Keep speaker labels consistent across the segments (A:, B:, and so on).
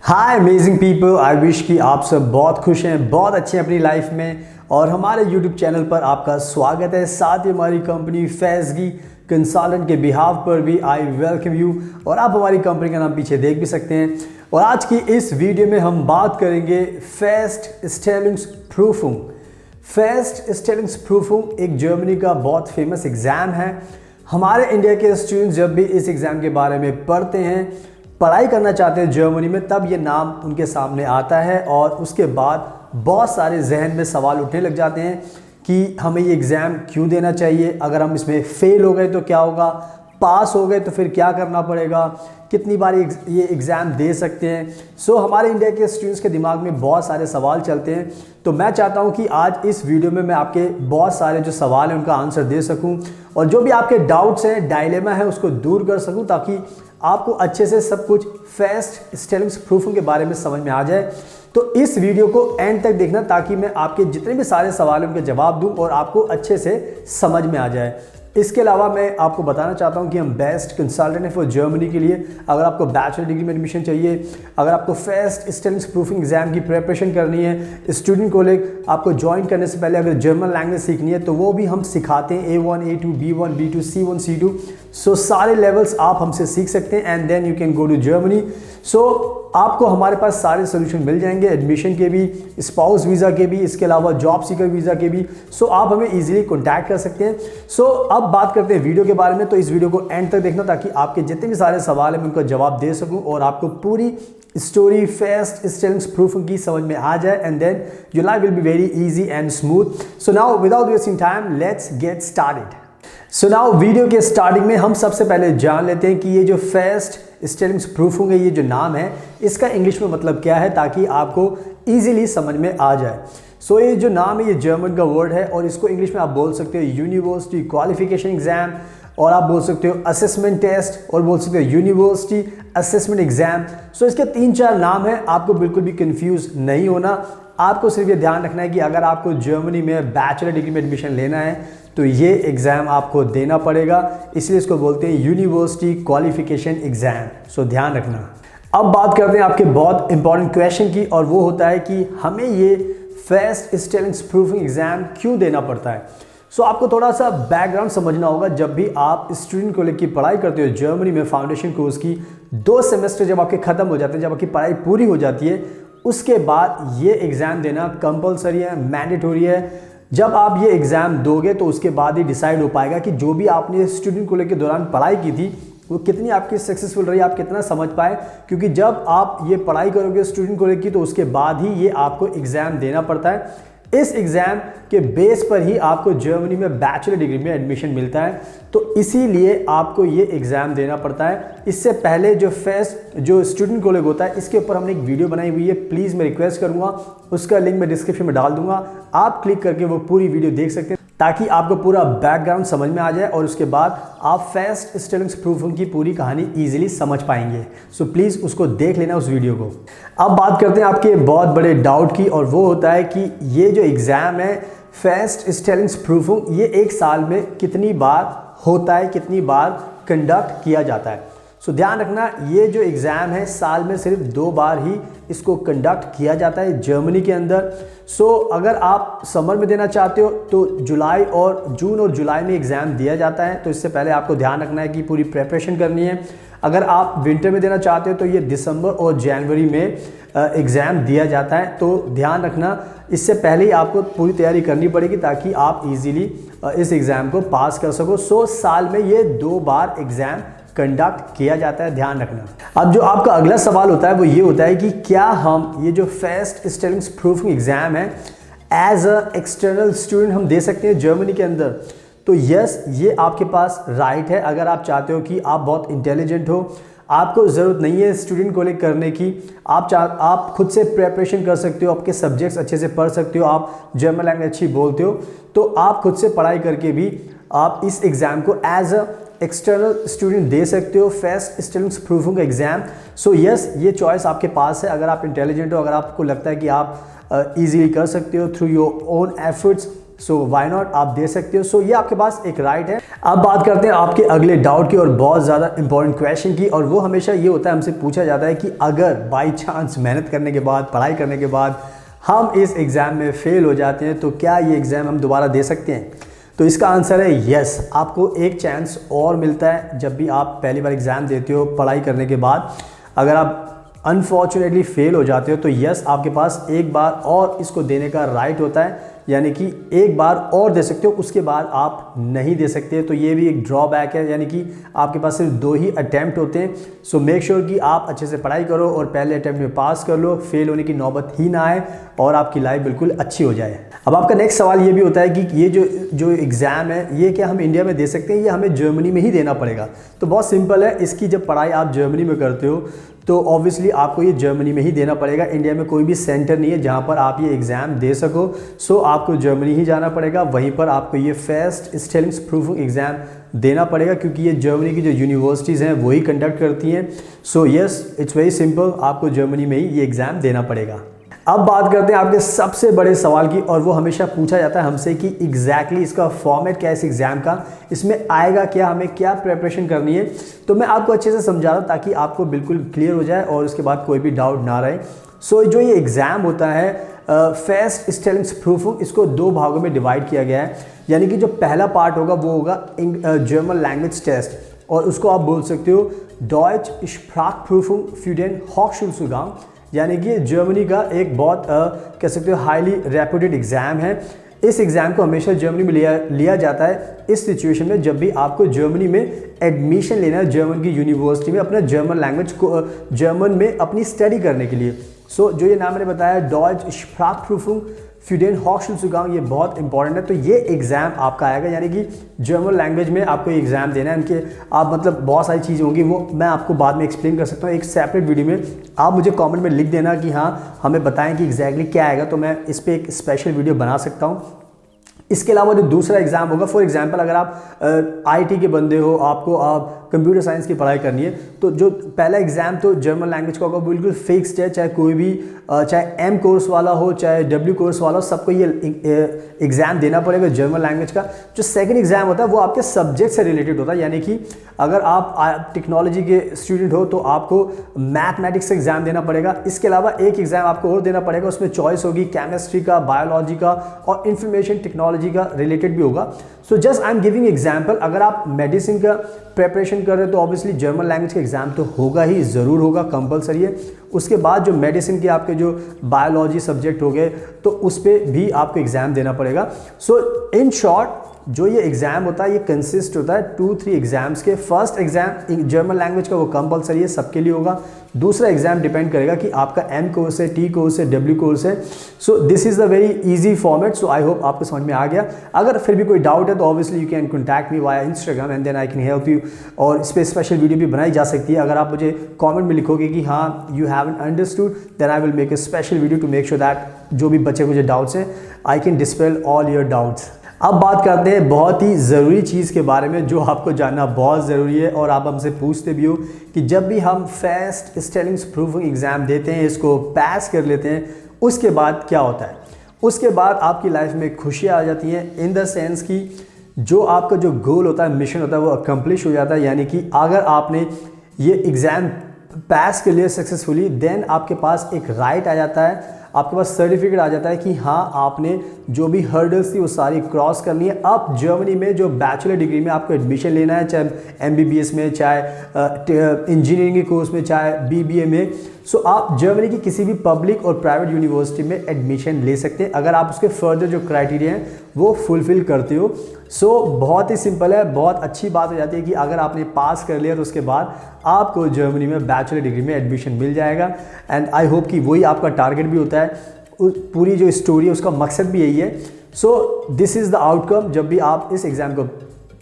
A: Hi amazing people, I wish कि आप सब बहुत खुश हैं, बहुत अच्छे हैं अपनी लाइफ में। और हमारे यूट्यूब चैनल पर आपका स्वागत है। साथ ही हमारी कंपनी फैज़गी कंसल्टेंट के बिहाफ पर भी आई वेलकम यू। और आप हमारी कंपनी का नाम पीछे देख भी सकते हैं। और आज की इस वीडियो में हम बात करेंगे फेस्ट stellungsprüfung। फेस्ट stellungsprüfung एक जर्मनी का बहुत फेमस एग्ज़ाम है। हमारे इंडिया के स्टूडेंट्स जब भी इस एग्ज़ाम के बारे में पढ़ते हैं, पढ़ाई करना चाहते हैं जर्मनी में, तब ये नाम उनके सामने आता है और उसके बाद बहुत सारे जहन में सवाल उठने लग जाते हैं कि हमें ये एग्ज़ाम क्यों देना चाहिए, अगर हम इसमें फ़ेल हो गए तो क्या होगा, पास हो गए तो फिर क्या करना पड़ेगा, कितनी बार ये एग्ज़ाम दे सकते हैं। सो हमारे इंडिया के स्टूडेंट्स के दिमाग में बहुत सारे सवाल चलते हैं। तो मैं चाहता हूं कि आज इस वीडियो में मैं आपके बहुत सारे जो सवाल हैं उनका आंसर दे सकूं और जो भी आपके डाउट्स हैं, डायलेमा है, उसको दूर कर सकूं, ताकि आपको अच्छे से सब कुछ फेस्ट stellungsprüfung के बारे में समझ में आ जाए। तो इस वीडियो को एंड तक देखना, ताकि मैं आपके जितने भी सारे सवाल हैं उनके जवाब दूं और आपको अच्छे से समझ में आ जाए। इसके अलावा मैं आपको बताना चाहता हूं कि हम बेस्ट कंसल्टेंट हैं फॉर जर्मनी के लिए। अगर आपको बैचलर डिग्री में एडमिशन चाहिए, अगर आपको फेस्ट stellungsprüfung एग्जाम की प्रिपरेशन करनी है, स्टूडेंट कॉलेज आपको ज्वाइन करने से पहले अगर जर्मन लैंग्वेज सीखनी है तो वो भी हम सिखाते हैं। A1, A2, B1, B2, C1, C2। सो सारे लेवल्स आप हमसे सीख सकते हैं and then you can go to Germany. So आपको हमारे पास सारे सोल्यूशन मिल जाएंगे, एडमिशन के भी, स्पाउस वीज़ा के भी, इसके अलावा जॉब सीकर वीज़ा के भी। सो आप हमें इजीली कांटेक्ट कर सकते हैं। सो अब बात करते हैं वीडियो के बारे में। तो इस वीडियो को एंड तक देखना, ताकि आपके जितने भी सारे सवाल हैं मैं उनका जवाब दे सकूं और आपको पूरी स्टोरी फेस्ट stellungsprüfung की समझ में आ जाए and then your life will be very easy and smooth. So now without wasting time let's get started. So now video के स्टार्टिंग में हम सबसे पहले जान लेते हैं कि ये जो फेस्ट stellungsprüfung है, ये जो नाम है, इसका इंग्लिश में मतलब क्या है, ताकि आपको इजीली समझ में आ जाए। सो ये जो नाम है ये जर्मन का वर्ड है और इसको इंग्लिश में आप बोल सकते हो यूनिवर्सिटी क्वालिफिकेशन एग्जाम, और आप बोल सकते हो असेसमेंट टेस्ट, और बोल सकते हो यूनिवर्सिटी असेसमेंट एग्जाम। सो इसके 3-4 नाम हैं, आपको बिल्कुल भी कंफ्यूज नहीं होना। आपको सिर्फ ये ध्यान रखना है कि अगर आपको जर्मनी में बैचलर डिग्री में एडमिशन लेना है तो ये एग्ज़ाम आपको देना पड़ेगा, इसलिए इसको बोलते हैं यूनिवर्सिटी क्वालिफिकेशन एग्ज़ाम। सो ध्यान रखना। अब बात करते हैं आपके बहुत इंपॉर्टेंट क्वेश्चन की, और वो होता है कि हमें ये फेस्ट stellungsprüfung एग्ज़ाम क्यों देना पड़ता है। सो आपको थोड़ा सा बैकग्राउंड समझना होगा। जब भी आप स्टूडेंट कॉलेज की पढ़ाई करते हो जर्मनी में, फाउंडेशन कोर्स की 2 सेमेस्टर जब आपके ख़त्म हो जाते हैं, जब आपकी पढ़ाई पूरी हो जाती है, उसके बाद ये एग्ज़ाम देना कंपलसरी है, मैंडेटरी है। जब आप ये एग्ज़ाम दोगे तो उसके बाद ही डिसाइड हो पाएगा कि जो भी आपने स्टूडेंट कॉलेज के दौरान पढ़ाई की थी वो कितनी आपकी सक्सेसफुल रही, आप कितना समझ पाए। क्योंकि जब आप ये पढ़ाई करोगे स्टूडेंट कॉलेज की तो उसके बाद ही ये आपको एग्ज़ाम देना पड़ता है। इस एग्ज़ाम के बेस पर ही आपको जर्मनी में बैचलर डिग्री में एडमिशन मिलता है, तो इसीलिए आपको ये एग्ज़ाम देना पड़ता है। इससे पहले जो फेस्ट जो स्टूडेंट कॉलेज होता है, इसके ऊपर हमने एक वीडियो बनाई हुई है, प्लीज़ मैं रिक्वेस्ट करूँगा, उसका लिंक मैं डिस्क्रिप्शन में डाल दूंगा, आप क्लिक करके वो पूरी वीडियो देख सकते हैं, ताकि आपको पूरा बैकग्राउंड समझ में आ जाए और उसके बाद आप फेस्ट stellungsprüfung की पूरी कहानी इजीली समझ पाएंगे। सो प्लीज़ उसको देख लेना, उस वीडियो को। अब बात करते हैं आपके बहुत बड़े डाउट की, और वो होता है कि ये जो एग्ज़ाम है फेस्ट stellungsprüfung, ये एक साल में कितनी बार होता है, कितनी बार कंडक्ट किया जाता है। सो ध्यान रखना, ये जो एग्ज़ाम है साल में सिर्फ 2 बार ही इसको कंडक्ट किया जाता है जर्मनी के अंदर। सो अगर आप समर में देना चाहते हो तो जून और जुलाई में एग्ज़ाम दिया जाता है, तो इससे पहले आपको ध्यान रखना है कि पूरी प्रिपरेशन करनी है। अगर आप विंटर में देना चाहते हो तो ये दिसंबर और जनवरी में एग्ज़ाम दिया जाता है, तो ध्यान रखना, इससे पहले ही आपको पूरी तैयारी करनी पड़ेगी ताकि आप इजीली इस एग्ज़ाम को पास कर सको। सो साल में ये 2 बार एग्ज़ाम कंडक्ट किया जाता है, ध्यान रखना। अब जो आपका अगला सवाल होता है वो ये होता है कि क्या हम ये जो फेस्ट stellungsprüfung एग्ज़ाम है एज अ एक्सटर्नल स्टूडेंट हम दे सकते हैं जर्मनी के अंदर। तो यस, ये आपके पास राइट है। अगर आप चाहते हो कि आप बहुत इंटेलिजेंट हो, आपको ज़रूरत नहीं है स्टूडेंट कॉलेज करने की, आप खुद से प्रिपरेशन कर सकते हो, आपके सब्जेक्ट्स अच्छे से पढ़ सकते हो, आप जर्मन लैंग्वेज अच्छी बोलते हो, तो आप खुद से पढ़ाई करके भी आप इस एग्ज़ाम को as a external student they सकते हो, फेस्ट stellungsprüfung का एग्ज़ाम। सो यस, ये चॉइस आपके पास है। अगर आप इंटेलिजेंट हो, अगर आपको लगता है कि आप इजीली कर सकते हो through your own efforts, so why not, आप दे सकते हो। सो ये आपके पास एक राइट है। अब बात करते हैं आपके अगले डाउट की और बहुत ज़्यादा इंपॉर्टेंट क्वेश्चन की, और वो हमेशा ये होता है, हमसे पूछा जाता है कि अगर बाई चांस मेहनत करने के बाद, पढ़ाई करने के बाद हम इस एग्ज़ाम में फ़ेल हो जाते हैं तो क्या ये एग्ज़ाम हम दोबारा दे सकते हैं? तो इसका आंसर है यस, आपको एक चांस और मिलता है जब भी आप पहली बार एग्ज़ाम देते हो पढ़ाई करने के बाद। अगर आप अनफॉर्चुनेटली फेल हो जाते हो तो यस, आपके पास एक बार और इसको देने का राइट होता है, यानी कि एक बार और दे सकते हो, उसके बाद आप नहीं दे सकते। तो ये भी एक ड्रॉबैक है, यानी कि आपके पास सिर्फ 2 ही अटैम्प्ट होते हैं। सो मेक श्योर कि आप अच्छे से पढ़ाई करो और पहले अटैम्प्ट में पास कर लो, फेल होने की नौबत ही ना आए और आपकी लाइफ बिल्कुल अच्छी हो जाए। अब आपका नेक्स्ट सवाल ये भी होता है कि ये जो एग्ज़ाम है ये क्या हम इंडिया में दे सकते हैं या हमें जर्मनी में ही देना पड़ेगा? तो बहुत सिंपल है, इसकी जब पढ़ाई आप जर्मनी में करते हो तो ऑब्वियसली आपको ये जर्मनी में ही देना पड़ेगा। इंडिया में कोई भी सेंटर नहीं है जहाँ पर आप ये एग्ज़ाम दे सको। सो आपको जर्मनी ही जाना पड़ेगा, वहीं पर आपको ये फर्स्ट stellungsprüfung एग्ज़ाम देना पड़ेगा, क्योंकि ये जर्मनी की जो यूनिवर्सिटीज़ हैं वही कंडक्ट करती हैं। So yes, it's very simple, आपको जर्मनी में ही ये एग्ज़ाम देना पड़ेगा। अब बात करते हैं आपके सबसे बड़े सवाल की, और वो हमेशा पूछा जाता है हमसे कि एग्जैक्टली इसका फॉर्मेट क्या है इस एग्ज़ाम का, इसमें आएगा क्या, हमें क्या प्रिपरेशन करनी है। तो मैं आपको अच्छे से समझा रहा हूँ ताकि आपको बिल्कुल क्लियर हो जाए और उसके बाद कोई भी डाउट ना रहे। सो जो ये एग्ज़ाम होता है फर्स्ट stellungsprüfung, इसको 2 भागों में डिवाइड किया गया है। यानी कि जो पहला पार्ट होगा वो होगा जर्मन लैंग्वेज टेस्ट, और उसको आप बोल सकते हो Deutsch Sprachprüfung für den Hochschulzugang, यानी कि जर्मनी का एक बहुत कह सकते हो हाईली रेप्यूटेड एग्ज़ाम है। इस एग्ज़ाम को हमेशा जर्मनी में लिया जाता है इस सिचुएशन में जब भी आपको जर्मनी में एडमिशन लेना है, जर्मन की यूनिवर्सिटी में अपना जर्मन लैंग्वेज को जर्मन में अपनी स्टडी करने के लिए। सो जो ये नाम मैंने बताया Deutsch Sprachprüfung für den Hochschulzugang, ये बहुत इंपॉर्टेंट है। तो ये एग्ज़ाम आपका आएगा, यानी कि जर्मन लैंग्वेज में आपको एग्ज़ाम देना है। इनके आप मतलब बहुत सारी चीज़ें होंगी, वो मैं आपको बाद में एक्सप्लेन कर सकता हूँ एक सेपरेट वीडियो में। आप मुझे कमेंट में लिख देना कि हाँ हमें बताएं कि एग्जैक्टली क्या आएगा, तो मैं इस पर एक स्पेशल वीडियो बना सकता हूँ। इसके अलावा जो दूसरा एग्ज़ाम होगा, फॉर एग्जांपल अगर आप आईटी के बंदे हो, आपको आप कंप्यूटर साइंस की पढ़ाई करनी है, तो जो पहला एग्ज़ाम तो जर्मन लैंग्वेज का होगा, बिल्कुल फिक्स्ड है। चाहे कोई भी चाहे एम कोर्स वाला हो चाहे डब्ल्यू कोर्स वाला हो, सबको ये एग्ज़ाम देना पड़ेगा जर्मन लैंग्वेज का। जो सेकंड एग्ज़ाम होता है वो आपके सब्जेक्ट से रिलेटेड होता है, यानी कि अगर आप टेक्नोलॉजी के स्टूडेंट हो तो आपको मैथमेटिक्स का एग्ज़ाम देना पड़ेगा। इसके अलावा एक एग्ज़ाम आपको और देना पड़ेगा, उसमें चॉइस होगी केमिस्ट्री का, बायोलॉजी का और इंफॉर्मेशन टेक्नोलॉजी का रिलेटेड भी होगा। So just I am giving example. अगर आप मेडिसिन का प्रेपरेशन कर रहे हो तो ऑब्वियसली जर्मन लैंग्वेज का एग्ज़ाम तो होगा ही, ज़रूर होगा, कंपलसरी है। उसके बाद जो मेडिसिन के आपके जो बायोलॉजी सब्जेक्ट हो गए तो उस पर भी आपको एग्ज़ाम देना पड़ेगा। सो इन शॉर्ट जो ये एग्ज़ाम होता है ये कंसिस्ट होता है 2-3 एग्ज़ाम्स के। फर्स्ट एग्ज़ाम जर्मन लैंग्वेज का वो कंपलसरी है, सबके लिए होगा। दूसरा एग्ज़ाम डिपेंड करेगा कि आपका एम कोर्स है, टी कोर्स है, डब्ल्यू कोर्स है। So this is the very easy format. So I hope आपको समझ में आ गया। अगर फिर भी कोई डाउट है तो obviously you can contact me via Instagram and then I can help you, और इस पर स्पेशल वीडियो भी बनाई जा सकती है। अगर आप मुझे कॉमेंट में लिखोगे कि हाँ you have understood, then I will make a special video to make sure that जो भी बच्चे को जो डाउट्स हैं I can dispel all your doubts. अब बात करते हैं बहुत ही ज़रूरी चीज़ के बारे में जो आपको जानना बहुत ज़रूरी है, और आप हमसे पूछते भी हो कि जब भी हम फर्स्ट stellungsprüfung एग्ज़ाम देते हैं, इसको पास कर लेते हैं, उसके बाद क्या होता है? उसके बाद आपकी लाइफ में खुशियाँ आ जाती हैं, इन द सेंस कि जो आपका जो गोल होता है, मिशन होता है, वो अकम्प्लिश हो जाता है। यानी कि अगर आपने ये एग्ज़ाम पास कर लिया सक्सेसफुली, देन आपके पास एक राइट आ जाता है, आपके पास सर्टिफिकेट आ जाता है कि हाँ आपने जो भी हर्डल्स थी वो सारी क्रॉस करनी है। अब जर्मनी में जो बैचलर डिग्री में आपको एडमिशन लेना है, चाहे एमबीबीएस में, चाहे इंजीनियरिंग के कोर्स में, चाहे बीबीए में, सो आप जर्मनी की किसी भी पब्लिक और प्राइवेट यूनिवर्सिटी में एडमिशन ले सकते हैं अगर आप उसके फर्दर जो क्राइटेरिया हैं वो फुलफ़िल करते हो। सो बहुत ही सिंपल है, बहुत अच्छी बात हो जाती है कि अगर आपने पास कर लिया तो उसके बाद आपको जर्मनी में बैचलर डिग्री में एडमिशन मिल जाएगा। एंड आई होप कि वही आपका टारगेट भी होता है, पूरी जो स्टोरी है उसका मकसद भी यही है। So this is the outcome. जब भी आप इस एग्ज़ाम को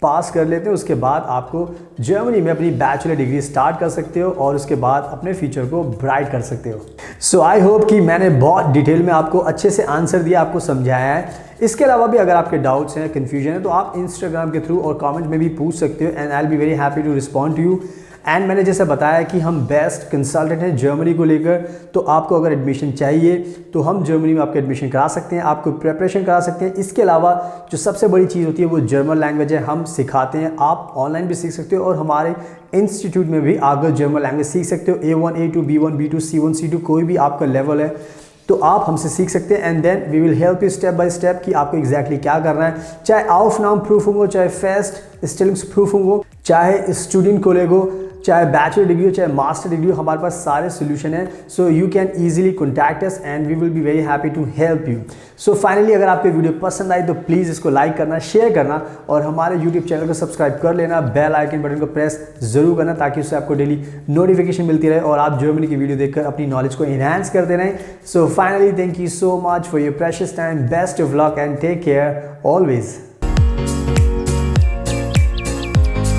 A: पास कर लेते हैं उसके बाद आपको जर्मनी में अपनी बैचलर डिग्री स्टार्ट कर सकते हो और उसके बाद अपने फ्यूचर को ब्राइट कर सकते हो। सो आई होप कि मैंने बहुत डिटेल में आपको अच्छे से आंसर दिया, आपको समझाया है। इसके अलावा भी अगर आपके डाउट्स हैं, कन्फ्यूजन है, तो आप इंस्टाग्राम के थ्रू और कमेंट में भी पूछ सकते हो, and I will be very happy to respond to you. And मैंने जैसे बताया कि हम बेस्ट कंसल्टेंट हैं जर्मनी को लेकर, तो आपको अगर एडमिशन चाहिए तो हम जर्मनी में आपको एडमिशन करा सकते हैं, आपको प्रिपरेशन करा सकते हैं। इसके अलावा जो सबसे बड़ी चीज़ होती है वो जर्मन लैंग्वेज है, हम सिखाते हैं। आप ऑनलाइन भी सीख सकते हो और हमारे इंस्टीट्यूट में भी आगे जर्मन लैंग्वेज सीख सकते हो। A1 A2 B1 B2 C1 C2 कोई भी आपका लेवल है तो आप हमसे सीख सकते हैं। And then we will help you step by step कि आपको एग्जैक्टली क्या करना है, चाहे आउफनाम प्रूफिंग हो, चाहे फेस्ट स्टिलिंग्स प्रूफिंग हो, चाहे स्टूडेंट कोलेग हो, चाहे बैचलर डिग्री हो, चाहे मास्टर डिग्री हो, हमारे पास सारे सोल्यूशन है। So you can easily contact us and we will be very happy to help you. So finally अगर आपको वीडियो पसंद आई तो प्लीज़ इसको लाइक करना, शेयर करना और हमारे यूट्यूब चैनल को सब्सक्राइब कर लेना। बेल आइकन बटन को प्रेस जरूर करना ताकि उससे आपको डेली नोटिफिकेशन मिलती रहे और आप जर्मनी की वीडियो देखकर अपनी नॉलेज को एनहांस करते रहें। So finally thank you so much for your precious time, best of luck and take care always.